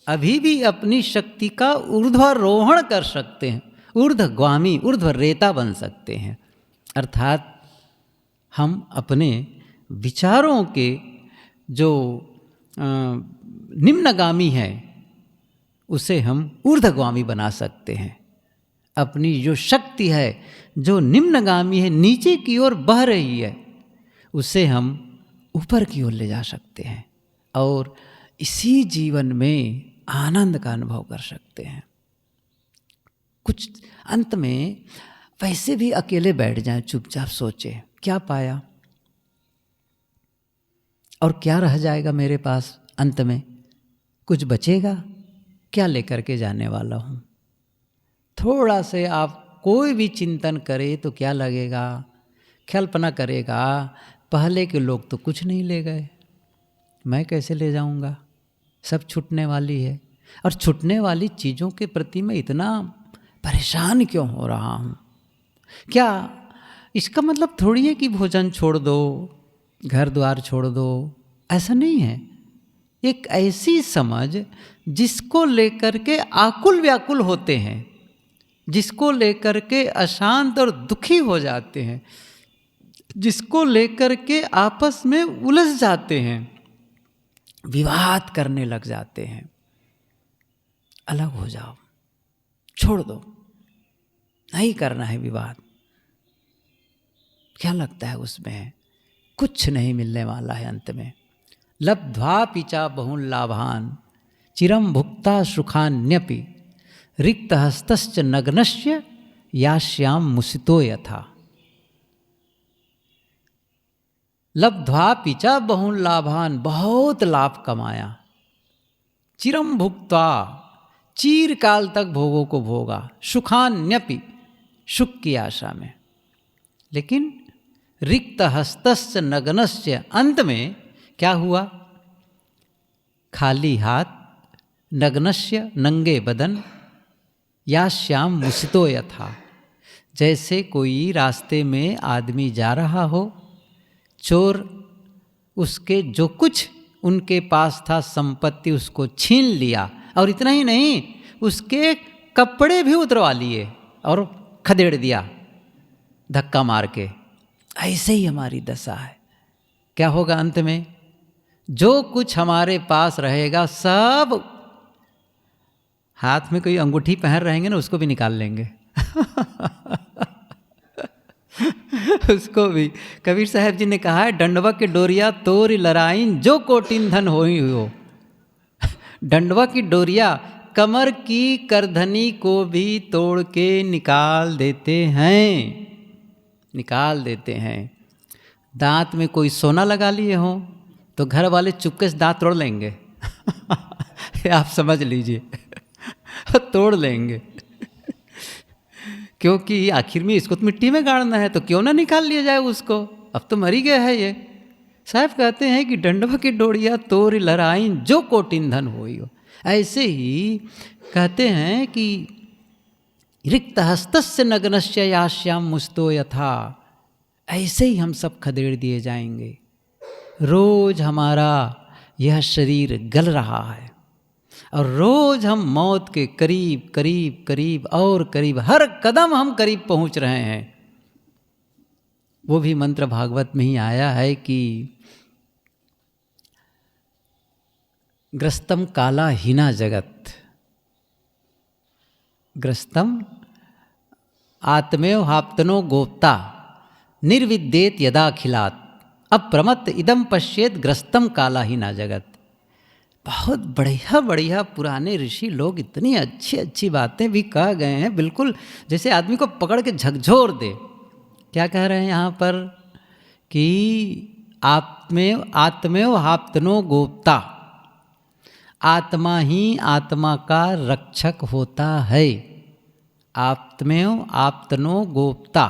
अभी भी अपनी शक्ति का ऊर्ध्वारोहण कर सकते हैं, ऊर्ध्वगामी, ऊर्ध्वरेता बन सकते हैं। अर्थात हम अपने विचारों के जो निम्नगामी है उसे हम ऊर्ध्वगामी बना सकते हैं। अपनी जो शक्ति है जो निम्नगामी है, नीचे की ओर बह रही है, उसे हम ऊपर की ओर ले जा सकते हैं और इसी जीवन में आनंद का अनुभव कर सकते हैं। कुछ अंत में वैसे भी अकेले बैठ जाएं, चुपचाप सोचें क्या पाया और क्या रह जाएगा मेरे पास, अंत में कुछ बचेगा, क्या लेकर के जाने वाला हूँ। थोड़ा से आप कोई भी चिंतन करे तो क्या लगेगा, कल्पना करेगा पहले के लोग तो कुछ नहीं ले गए, मैं कैसे ले जाऊँगा, सब छूटने वाली है। और छूटने वाली चीज़ों के प्रति मैं इतना परेशान क्यों हो रहा हूँ। क्या इसका मतलब थोड़ी है कि भोजन छोड़ दो, घर द्वार छोड़ दो, ऐसा नहीं है। एक ऐसी समझ जिसको लेकर के आकुल व्याकुल होते हैं, जिसको लेकर के अशांत और दुखी हो जाते हैं, जिसको लेकर के आपस में उलझ जाते हैं, विवाद करने लग जाते हैं। अलग हो जाओ, छोड़ दो, नहीं करना है विवाद। क्या लगता है उसमें, कुछ नहीं मिलने वाला है अंत में। लब्ध्वा पिचा बहुन लाभान चिरम भुक्ता सुखान्यपि रिक्त हस्तश्च नग्नस्य यास्याम मुसितो यथा। लब्ध्वा पिचा बहुन लाभान, बहुत लाभ कमाया, चिरम भुक्त्वा, चीर काल तक भोगों को भोगा, सुखान्यपि, सुख की आशा में, लेकिन रिक्त हस्तस्य नग्नस्य, अंत में क्या हुआ, खाली हाथ, नग्नस्य, नंगे बदन, यास्याम मुसितो यथा, जैसे कोई रास्ते में आदमी जा रहा हो, चोर उसके जो कुछ उनके पास था संपत्ति उसको छीन लिया, और इतना ही नहीं उसके कपड़े भी उतरवा लिए और खदेड़ दिया धक्का मार के। ऐसे ही हमारी दशा है। क्या होगा अंत में, जो कुछ हमारे पास रहेगा सब, हाथ में कोई अंगूठी पहन रहेंगे ना, उसको भी निकाल लेंगे उसको भी। कबीर साहब जी ने कहा है, डंडवा के डोरिया तोड़ लराइन जो कोटिन धन होई हो। डंडवा की डोरिया कमर की करधनी को भी तोड़ के निकाल देते हैं, निकाल देते हैं। दांत में कोई सोना लगा लिए हो तो घर वाले चुपके से दांत तोड़ लेंगे आप समझ लीजिए तोड़ लेंगे क्योंकि आखिर में इसको तो मिट्टी में गाड़ना है, तो क्यों ना निकाल लिया जाए उसको, अब तो मर ही गया है ये। साहब कहते हैं कि डंडवा की डोरिया तोड़ लराइन जो कोटिन धन होई हो। ऐसे ही कहते हैं कि रिक्त हस्तस्य नग्नस्य यास्याम मुसितो यथा, ऐसे ही हम सब खदेड़ दिए जाएंगे। रोज हमारा यह शरीर गल रहा है और रोज हम मौत के करीब करीब करीब और करीब, हर कदम हम करीब पहुंच रहे हैं। वो भी मंत्र भागवत में ही आया है कि ग्रस्तम काला हीना जगत, ग्रस्तम आत्मेव हाप्तनो गोप्ता निर्विद्येत यदा खिलात अप्रमत्त इदम पश्येत ग्रस्तम काला हीना जगत। बहुत बढ़िया बढ़िया पुराने ऋषि लोग इतनी अच्छी अच्छी बातें भी कह गए हैं, बिल्कुल जैसे आदमी को पकड़ के झकझोर दे। क्या कह रहे हैं यहाँ पर कि आत्मेव हाप्तनो गोप्ता, आत्मा ही आत्मा का रक्षक होता है। आत्मेव आप्तनो गोप्ता,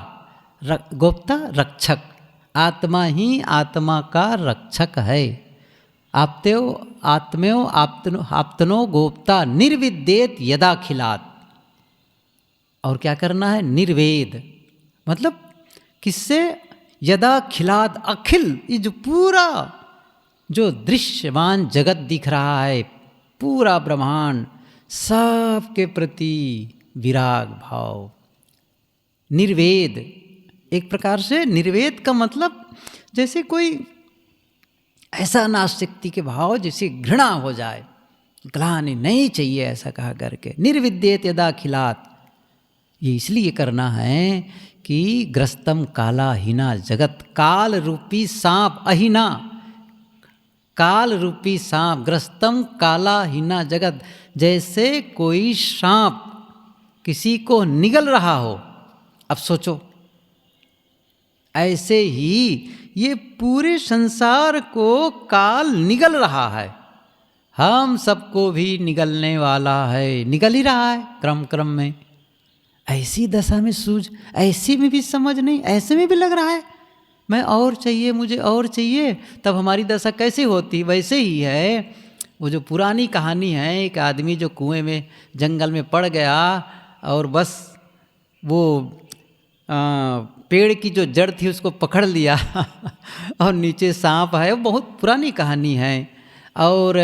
गोप्ता रक्षक, आत्मा ही आत्मा का रक्षक है। आत्मेव आप्तनो गोप्ता निर्विद्येत यदा खिलात। और क्या करना है, निर्वेद, मतलब किससे, यदा खिलात, अखिल, ये जो पूरा जो दृश्यमान जगत दिख रहा है, पूरा ब्रह्मांड सबके प्रति विराग भाव, निर्वेद। एक प्रकार से निर्वेद का मतलब जैसे कोई ऐसा अनासक्ति के भाव जैसे घृणा हो जाए, ग्लानि नहीं चाहिए ऐसा कहा करके, निर्विद्येत यदा खिलात। ये इसलिए करना है कि ग्रस्तम काला हीना जगत, काल रूपी सांप अहिना, काल रूपी सांप, ग्रस्तम काला हीना जगत, जैसे कोई सांप किसी को निगल रहा हो। अब सोचो, ऐसे ही ये पूरे संसार को काल निगल रहा है, हम सबको भी निगलने वाला है, निगल ही रहा है क्रम क्रम में। ऐसी दशा में सूझ, ऐसी में भी समझ नहीं, ऐसे में भी लग रहा है मैं और चाहिए, मुझे और चाहिए, तब हमारी दशा कैसे होती? वैसे ही है वो जो पुरानी कहानी है, एक आदमी जो कुएं में जंगल में पड़ गया और बस वो पेड़ की जो जड़ थी उसको पकड़ लिया और नीचे सांप है। वो बहुत पुरानी कहानी है और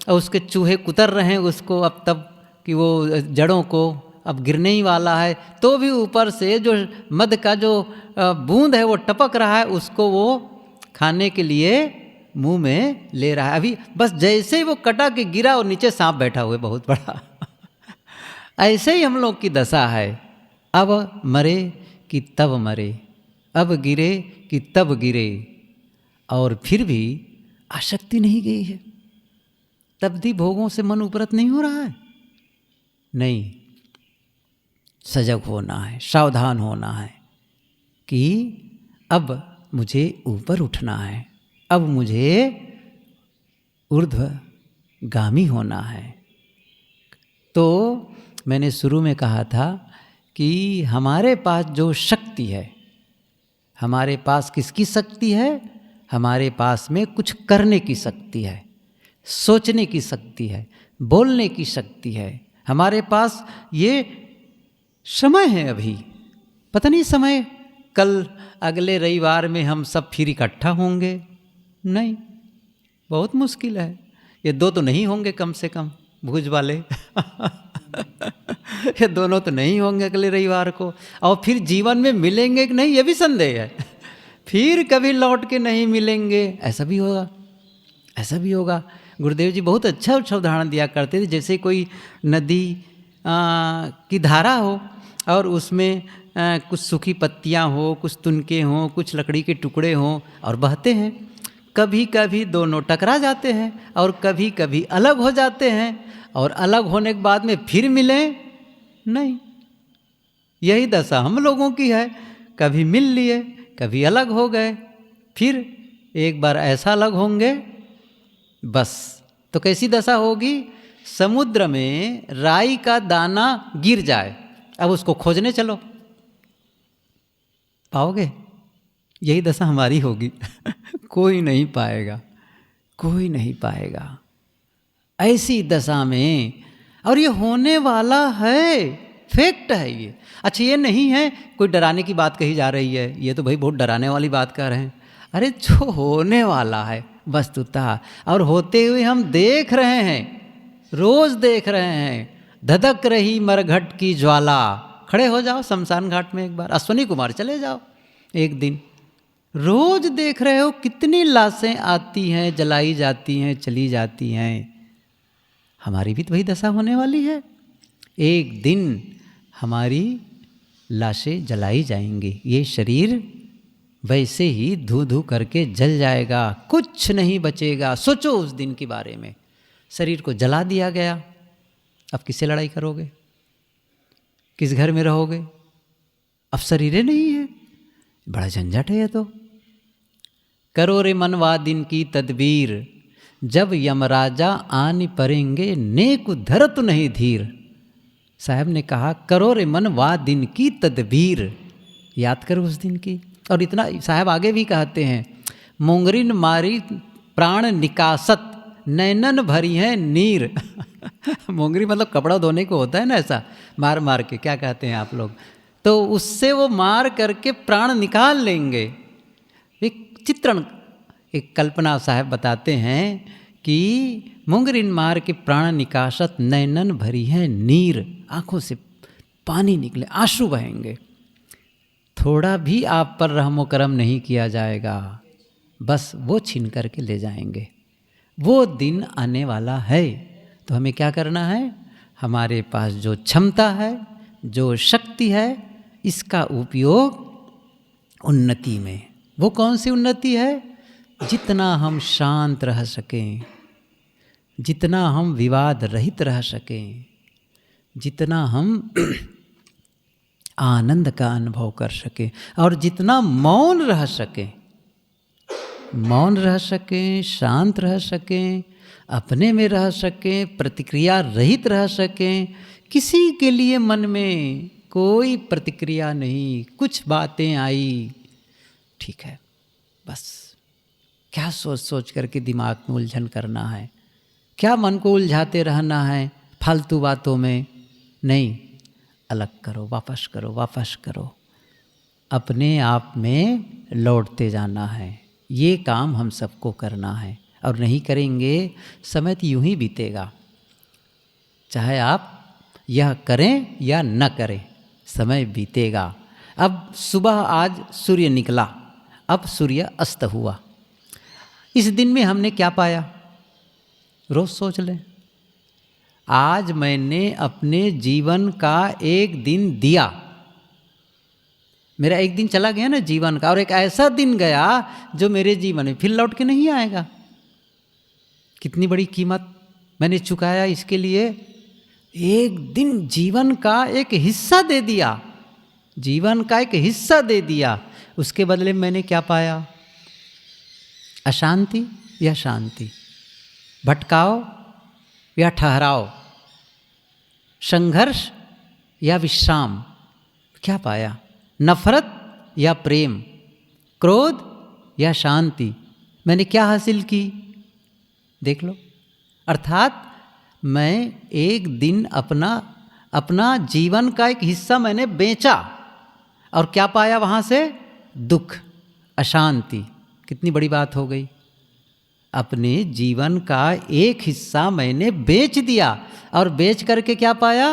उसके चूहे कुतर रहे हैं उसको अब तब कि वो जड़ों को, अब गिरने ही वाला है, तो भी ऊपर से जो मध का जो बूंद है वो टपक रहा है, उसको वो खाने के लिए मुंह में ले रहा है। अभी बस जैसे ही वो कटा के गिरा और नीचे सांप बैठा हुआ है बहुत बड़ा ऐसे ही हम लोग की दशा है, अब मरे कि तब मरे, अब गिरे कि तब गिरे, और फिर भी आसक्ति नहीं गई है, तब भी भोगों से मन उपरत नहीं हो रहा है। नहीं, सजग होना है, सावधान होना है कि अब मुझे ऊपर उठना है, अब मुझे ऊर्ध्वगामी होना है। तो मैंने शुरू में कहा था कि हमारे पास जो शक्ति है, हमारे पास किसकी शक्ति है? हमारे पास में कुछ करने की शक्ति है, सोचने की शक्ति है, बोलने की शक्ति है। हमारे पास ये समय है, अभी पता नहीं समय कल अगले रविवार में हम सब फिर इकट्ठा होंगे, नहीं, बहुत मुश्किल है। ये दो तो नहीं होंगे कम से कम भुज वाले ये दोनों तो नहीं होंगे अगले रविवार को, और फिर जीवन में मिलेंगे कि नहीं ये भी संदेह है फिर कभी लौट के नहीं मिलेंगे, ऐसा भी होगा, ऐसा भी होगा। गुरुदेव जी बहुत अच्छा उदाहरण दिया करते थे, जैसे कोई नदी की धारा हो और उसमें कुछ सूखी पत्तियां हो, कुछ तुनके हों, कुछ लकड़ी के टुकड़े हों और बहते हैं। कभी कभी दोनों टकरा जाते हैं और कभी कभी अलग हो जाते हैं, और अलग होने के बाद में फिर मिलें नहीं। यही दशा हम लोगों की है, कभी मिल लिए, कभी अलग हो गए, फिर एक बार ऐसा अलग होंगे बस। तो कैसी दशा होगी? समुद्र में राई का दाना गिर जाए, अब उसको खोजने चलो, पाओगे? यही दशा हमारी होगी कोई नहीं पाएगा, कोई नहीं पाएगा ऐसी दशा में। और ये होने वाला है, फैक्ट है ये। अच्छा, ये नहीं है कोई डराने की बात कही जा रही है, ये तो भाई बहुत डराने वाली बात कर रहे हैं। अरे जो होने वाला है वस्तुतः, और होते हुए हम देख रहे हैं, रोज देख रहे हैं। धधक रही मरघट की ज्वाला, खड़े हो जाओ शमशान घाट में एक बार, अश्वनी कुमार चले जाओ एक दिन, रोज देख रहे हो कितनी लाशें आती हैं, जलाई जाती हैं, चली जाती हैं। हमारी भी तो वही दशा होने वाली है, एक दिन हमारी लाशें जलाई जाएंगी, ये शरीर वैसे ही धू धू करके जल जाएगा, कुछ नहीं बचेगा। सोचो उस दिन के बारे में, शरीर को जला दिया गया, अब किससे लड़ाई करोगे? किस घर में रहोगे? अब शरीर नहीं है, बड़ा झंझट है ये तो। करो रे मनवा दिन की तदबीर, जब यमराजा आन परेंगे, नेक धरत नहीं धीर। साहब ने कहा करो रे मनवा दिन की तदबीर, याद करो उस दिन की। और इतना साहब आगे भी कहते हैं, मोंगरिन मारी प्राण निकासत, नैनन भरी है नीर मोंगरी मतलब कपड़ा धोने को होता है ना, ऐसा मार मार के, क्या कहते हैं आप लोग, तो उससे वो मार करके प्राण निकाल लेंगे। एक चित्रण, एक कल्पना साहब बताते हैं कि मुंगरिन मार के प्राण निकासत नैनन भरी है नीर, आंखों से पानी निकले, आंसू बहेंगे। थोड़ा भी आप पर रहमो करम नहीं किया जाएगा, बस वो छीन करके ले जाएंगे। वो दिन आने वाला है, तो हमें क्या करना है? हमारे पास जो क्षमता है, जो शक्ति है, इसका उपयोग उन्नति में। वो कौन सी उन्नति है? जितना हम शांत रह सकें, जितना हम विवाद रहित रह सकें, जितना हम आनंद का अनुभव कर सकें, और जितना मौन रह सकें, मौन रह सकें, शांत रह सकें, अपने में रह सकें, प्रतिक्रिया रहित रह सकें, किसी के लिए मन में कोई प्रतिक्रिया नहीं, कुछ बातें आई, ठीक है, बस क्या सोच सोच करके दिमाग में उलझन करना है, क्या मन को उलझाते रहना है फालतू बातों में? नहीं, अलग करो, वापस करो, वापस करो, अपने आप में लौटते जाना है। ये काम हम सबको करना है, और नहीं करेंगे समय तो यूं ही बीतेगा। चाहे आप यह करें या न करें, समय बीतेगा। अब सुबह आज सूर्य निकला, अब सूर्य अस्त हुआ, इस दिन में हमने क्या पाया? रोज सोच लें, आज मैंने अपने जीवन का एक दिन दिया, मेरा एक दिन चला गया ना जीवन का, और एक ऐसा दिन गया जो मेरे जीवन में फिर लौट के नहीं आएगा। कितनी बड़ी कीमत मैंने चुकाया इसके लिए। एक दिन जीवन का एक हिस्सा दे दिया, जीवन का एक हिस्सा दे दिया, उसके बदले में मैंने क्या पाया? अशांति या शांति, भटकाव या ठहराव, संघर्ष या विश्राम? क्या पाया? नफरत या प्रेम, क्रोध या शांति? मैंने क्या हासिल की? देख लो। अर्थात मैं एक दिन अपना जीवन का एक हिस्सा मैंने बेचा, और क्या पाया वहाँ से? दुख, अशांति। कितनी बड़ी बात हो गई। अपने जीवन का एक हिस्सा मैंने बेच दिया, और बेच करके क्या पाया?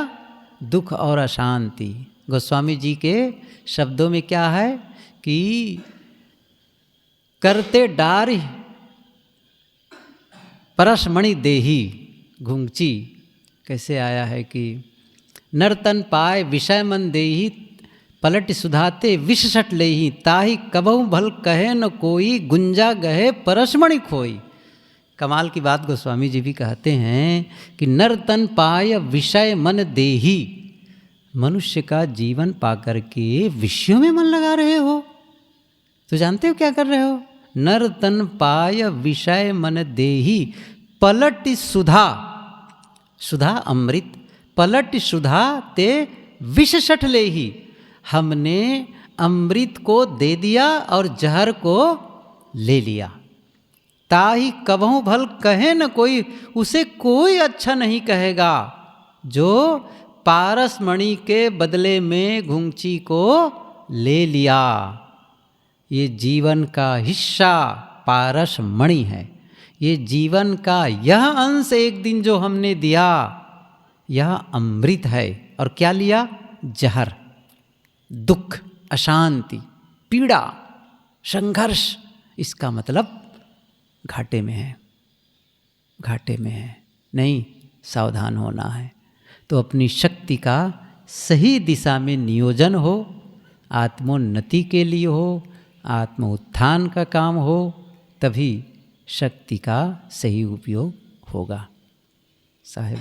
दुख और अशांति। गोस्वामी जी के शब्दों में क्या है कि करते डारि परसमणि देही, घुंगची कैसे आया है कि नर्तन पाए विषय मन देही, पलट सुधाते विष सट लेही, ताही कबहु भल कहे न कोई, गुंजा गहे परसमणि खोई। कमाल की बात गोस्वामी जी भी कहते हैं कि नर्तन पाय विषय मन देही, मनुष्य का जीवन पाकर के विषयों में मन लगा रहे हो, तो जानते हो क्या कर रहे हो? नर्तन पाय विषय मन देही, पलट सुधा, सुधा अमृत, पलट सुधा ते विष सठ लेही। हमने अमृत को दे दिया और जहर को ले लिया। ताही कबहु भल कहे न कोई, उसे कोई अच्छा नहीं कहेगा जो पारस मणि के बदले में घुंगची को ले लिया। ये जीवन का हिस्सा पारस मणि है, ये जीवन का यह अंश एक दिन जो हमने दिया, यह अमृत है। और क्या लिया? जहर, दुख, अशांति, पीड़ा, संघर्ष। इसका मतलब घाटे में है, घाटे में है। नहीं, सावधान होना है। तो अपनी शक्ति का सही दिशा में नियोजन हो, आत्मोन्नति के लिए हो, आत्म उत्थान का काम हो, तभी शक्ति का सही उपयोग होगा। साहेब।